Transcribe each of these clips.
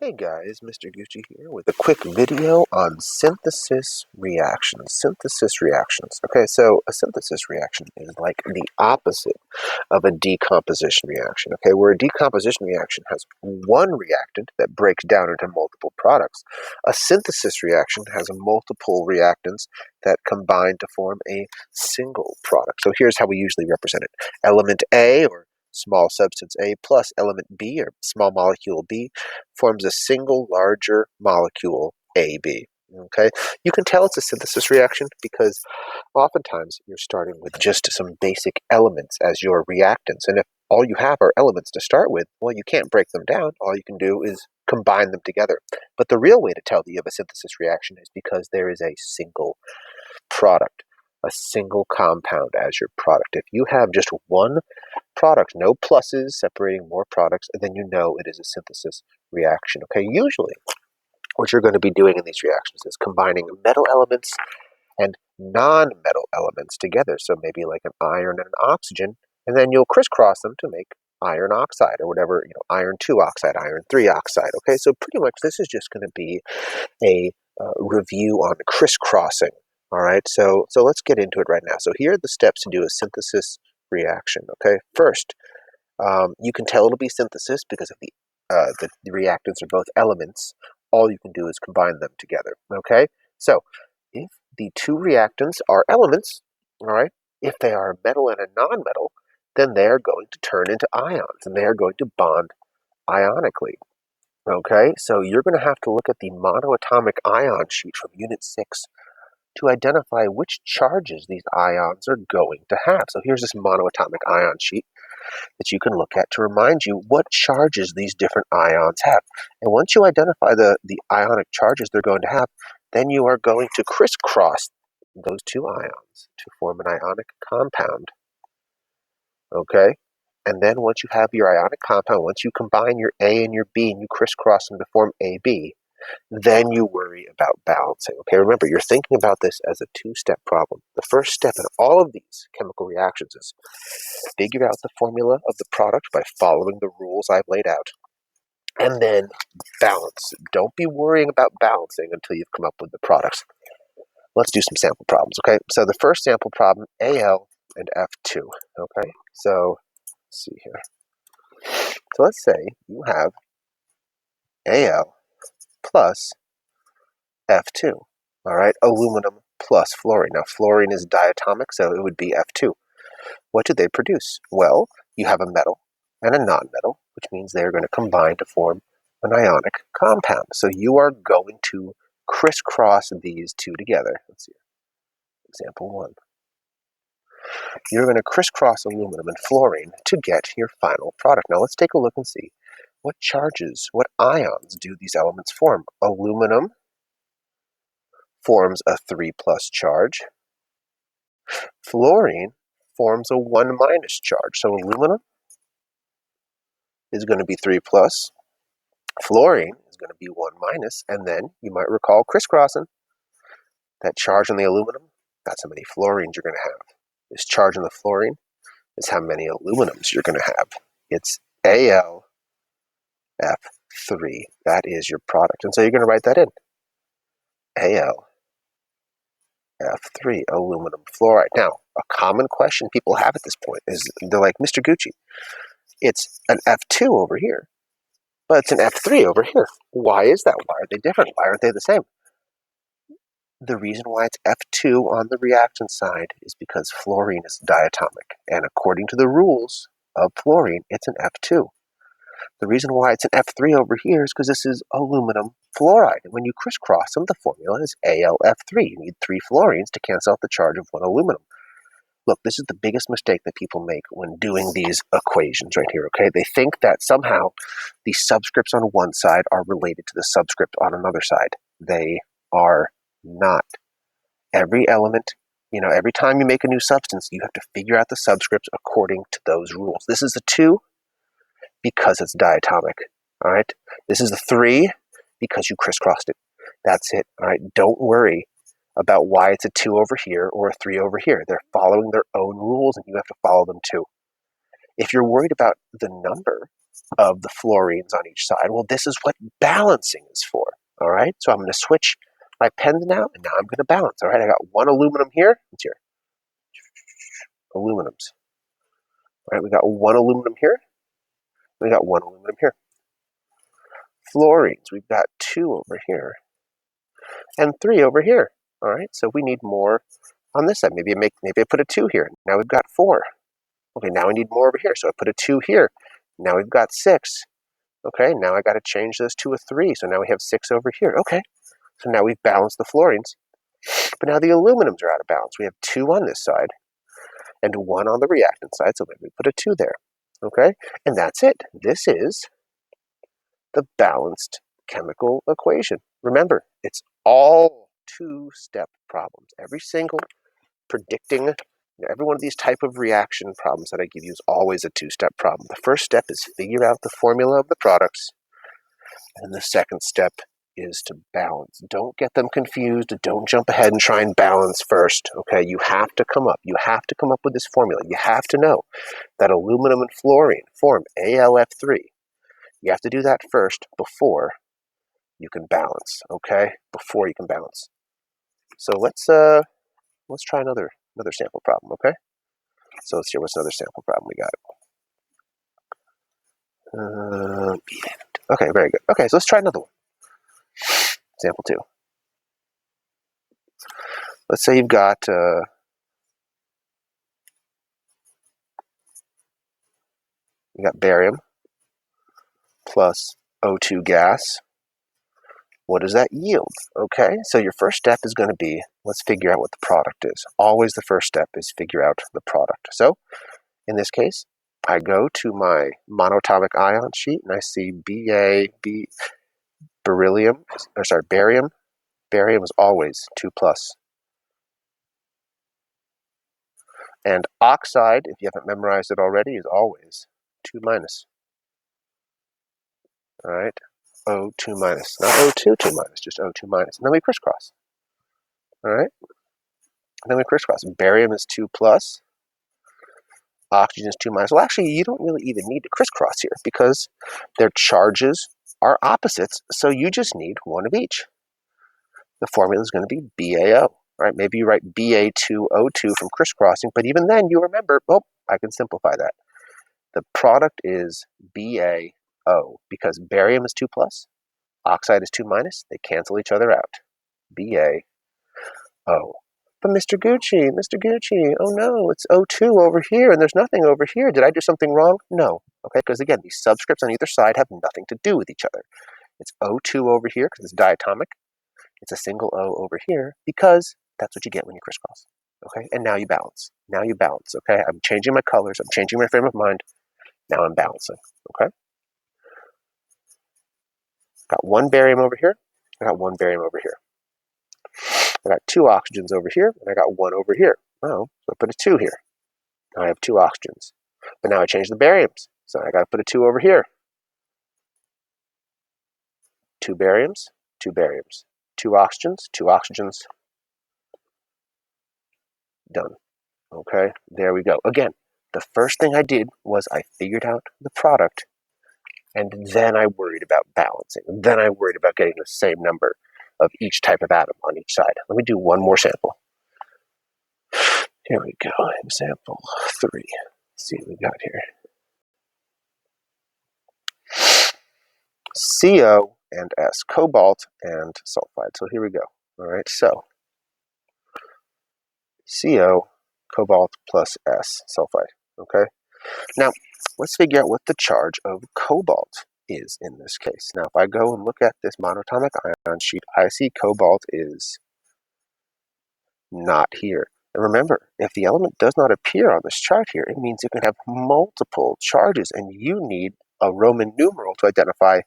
Hey guys, Mr. Gucci here with a quick video on synthesis reactions. Synthesis reactions. Okay, so a synthesis reaction is like the opposite of a decomposition reaction. Okay, where a decomposition reaction has one reactant that breaks down into multiple products, a synthesis reaction has multiple reactants that combine to form a single product. So here's how we usually represent it. Element A, or small substance A, plus element B, or small molecule B, forms a single larger molecule AB. Okay, you can tell it's a synthesis reaction because oftentimes you're starting with just some basic elements as your reactants, and if all you have are elements to start with, well, you can't break them down. All you can do is combine them together. But the real way to tell that you have a synthesis reaction is because there is a single product, a single compound as your product. If you have just one product, no pluses separating more products, then you know it is a synthesis reaction. Okay, usually what you're going to be doing in these reactions is combining metal elements and non-metal elements together. So maybe like an iron and an oxygen, and then you'll crisscross them to make iron oxide or whatever, iron 2 oxide, iron 3 oxide. Okay, so pretty much this is just going to be a review on crisscrossing. All right, so let's get into it right now. So here are the steps to do a synthesis reaction. Okay, first, you can tell it'll be synthesis because if the reactants are both elements, all you can do is combine them together. Okay, so if the two reactants are elements, all right, if they are a metal and a non-metal, then they are going to turn into ions and they are going to bond ionically. Okay, so you're going to have to look at the monoatomic ion sheet from Unit 6 to identify which charges these ions are going to have. So here's this monoatomic ion sheet that you can look at to remind you what charges these different ions have. And once you identify the ionic charges they're going to have, then you are going to crisscross those two ions to form an ionic compound. Okay? And then once you have your ionic compound, once you combine your A and your B and you crisscross them to form AB, then you worry about balancing. Okay, remember, you're thinking about this as a two-step problem. The first step in all of these chemical reactions is figure out the formula of the product by following the rules I've laid out, and then balance. Don't be worrying about balancing until you've come up with the products. Let's do some sample problems, okay? So the first sample problem, Al and F2, okay? So let's see here. So let's say you have Al plus F2, all right? Aluminum plus fluorine. Now, fluorine is diatomic, so it would be F2. What do they produce? Well, you have a metal and a non-metal, which means they're going to combine to form an ionic compound. So you are going to crisscross these two together. Let's see. Example 1. You're going to crisscross aluminum and fluorine to get your final product. Now let's take a look and see what charges, what ions do these elements form. Aluminum forms a 3+ charge. Fluorine forms a 1- charge. So aluminum is going to be 3+. Fluorine is going to be 1-, and then you might recall crisscrossing. That charge on the aluminum, that's how many fluorines you're going to have. This charge on the fluorine is how many aluminums you're going to have. It's AlF3. That is your product. And so you're going to write that in. AlF3, aluminum fluoride. Now, a common question people have at this point is they're like, Mr. Gucci, it's an F2 over here, but it's an F3 over here. Why is that? Why are they different? Why aren't they the same? The reason why it's F2 on the reactant side is because fluorine is diatomic, and according to the rules of fluorine, it's an F2. The reason why it's an F3 over here is because this is aluminum fluoride, and when you crisscross them, the formula is AlF3. You need 3 fluorines to cancel out the charge of 1 aluminum. Look, this is the biggest mistake that people make when doing these equations right here, okay? They think that somehow the subscripts on one side are related to the subscript on another side. They are not. Every element, every time you make a new substance, you have to figure out the subscripts according to those rules. This is a 2 because it's diatomic, all right? This is a 3 because you crisscrossed it. That's it, all right? Don't worry about why it's a 2 over here or a 3 over here. They're following their own rules, and you have to follow them too. If you're worried about the number, of the fluorines on each side. Well, this is what balancing is for. All right, so I'm going to switch my pens now, and now I'm going to balance. All right, I got one aluminum here. It's here. Aluminums. All right, we got one aluminum here. We got one aluminum here. Fluorines, we've got 2 over here and 3 over here. All right, so we need more on this side. Maybe I put a 2 here. Now we've got 4. Okay, now we need more over here. So I put a 2 here. Now we've got 6. Okay, now I got to change this to a 3. So now we have 6 over here. Okay, so now we've balanced the fluorines. But now the aluminums are out of balance. We have 2 on this side and 1 on the reactant side. So maybe we put a 2 there. Okay, and that's it. This is the balanced chemical equation. Remember, it's all 2-step problems. Every single predicting, every one of these type of reaction problems that I give you is always a 2-step problem. The first step is figure out the formula of the products, and the second step is to balance. Don't get them confused. Don't jump ahead and try and balance first. Okay, you have to come up with this formula. You have to know that aluminum and fluorine form AlF3. You have to do that first before you can balance, okay? Before you can balance. So let's try another sample problem, okay? So let's see what's another sample problem we got. Okay, very good. Okay, so let's try another one. Example 2. Let's say you've got barium plus O2 gas. What does that yield? Okay, so your first step is going to be, let's figure out what the product is. Always the first step is figure out the product. So in this case, I go to my monatomic ion sheet and I see barium. Barium is always 2+. And oxide, if you haven't memorized it already, is always 2-. All right, O2-, not O2 2-, just O2-. And then we crisscross. All right, and then we crisscross. Barium is 2+. Oxygen is 2-. Well, actually, you don't really even need to crisscross here because their charges are opposites, so you just need one of each. The formula is going to be BaO. Right? Maybe you write Ba2O2 from crisscrossing, but even then you remember, I can simplify that. The product is BaO because barium is 2+, oxide is 2-. They cancel each other out. BaO. But Mr. Gucci, oh no, it's O2 over here and there's nothing over here. Did I do something wrong? No. Okay, because again, these subscripts on either side have nothing to do with each other. It's O2 over here because it's diatomic. It's a single O over here because that's what you get when you crisscross. Okay, and now you balance. Okay, I'm changing my colors. I'm changing my frame of mind. Now I'm balancing. Okay, got one barium over here. I got one barium over here. I got 2 oxygens over here, and I got 1 over here. Oh, so I put a 2 here. Now I have 2 oxygens. But now I changed the bariums, so I got to put a 2 over here. 2 bariums, 2 bariums. 2 oxygens, 2 oxygens. Done. Okay, there we go. Again, the first thing I did was I figured out the product, and then I worried about balancing. Then I worried about getting the same number of each type of atom on each side. Let me do one more sample. Here we go, example 3. Let's see what we got here. CO and S, cobalt and sulfide. So here we go. All right, so CO, cobalt plus S, sulfide. Okay, now let's figure out what the charge of cobalt is in this case. Now, if I go and look at this monatomic ion sheet, I see cobalt is not here. And remember, if the element does not appear on this chart here, it means it can have multiple charges, and you need a Roman numeral to identify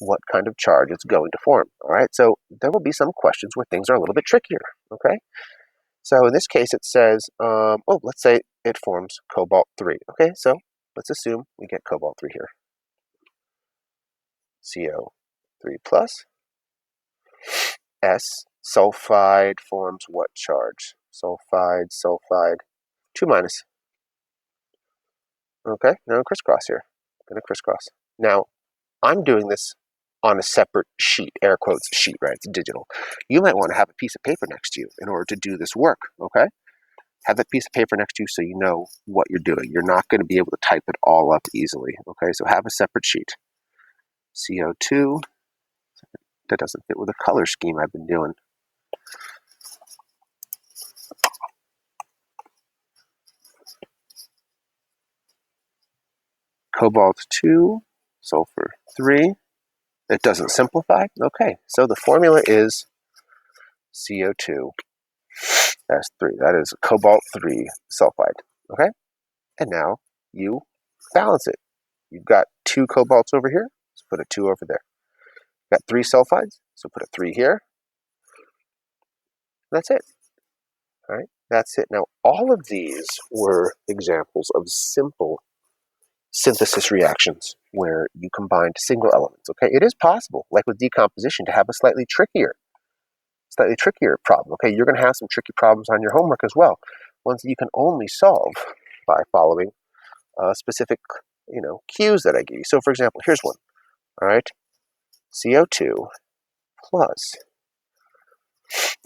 what kind of charge it's going to form. All right, so there will be some questions where things are a little bit trickier. Okay, so in this case, it says, let's say it forms cobalt 3. Okay, so let's assume we get cobalt 3 here. CO3 plus. S, sulfide forms what charge? Sulfide, 2-. Okay, now crisscross here. I'm going to crisscross. Now, I'm doing this on a separate sheet, air quotes sheet, right? It's digital. You might want to have a piece of paper next to you in order to do this work, okay? Have that piece of paper next to you so you know what you're doing. You're not going to be able to type it all up easily, okay? So have a separate sheet. CO2, that doesn't fit with the color scheme I've been doing. Cobalt 2, sulfur 3. It doesn't simplify? Okay, so the formula is CO2 S3. That is cobalt 3 sulfide, okay? And now you balance it. You've got 2 cobalts over here, so put a 2 over there. You've got 3 sulfides, so put a 3 here. That's it. All right, that's it. Now, all of these were examples of simple synthesis reactions where you combined single elements. Okay, it is possible, like with decomposition, to have a slightly trickier problem. Okay, you're going to have some tricky problems on your homework as well, ones that you can only solve by following specific, cues that I give you. So, for example, here's one. All right, CO2 plus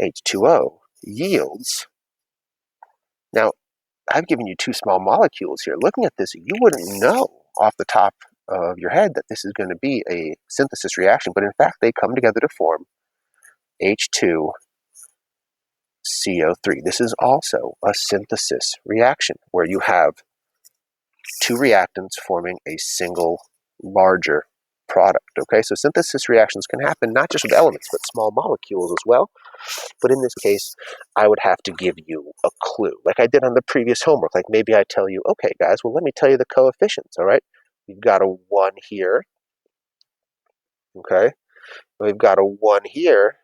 H2O yields. Now, I've given you 2 small molecules here. Looking at this, you wouldn't know off the top of your head that this is going to be a synthesis reaction, but in fact, they come together to form H2CO3. This is also a synthesis reaction where you have 2 reactants forming a single larger product. Okay, so synthesis reactions can happen not just with elements, but small molecules as well. But in this case, I would have to give you a clue, like I did on the previous homework. Like maybe I tell you, okay, guys, well, let me tell you the coefficients, all right? We've got a 1 here, okay? We've got a 1 here,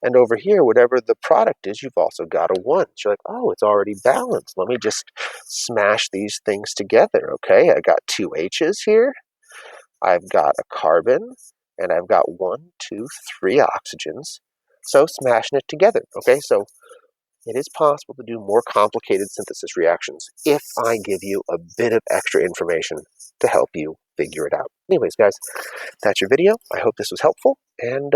and over here, whatever the product is, you've also got a 1. So you're like, oh, it's already balanced. Let me just smash these things together, okay? I got 2 H's here. I've got a carbon, and I've got 1, 2, 3 oxygens. So smashing it together, okay? So it is possible to do more complicated synthesis reactions if I give you a bit of extra information to help you figure it out. Anyways, guys, that's your video. I hope this was helpful, and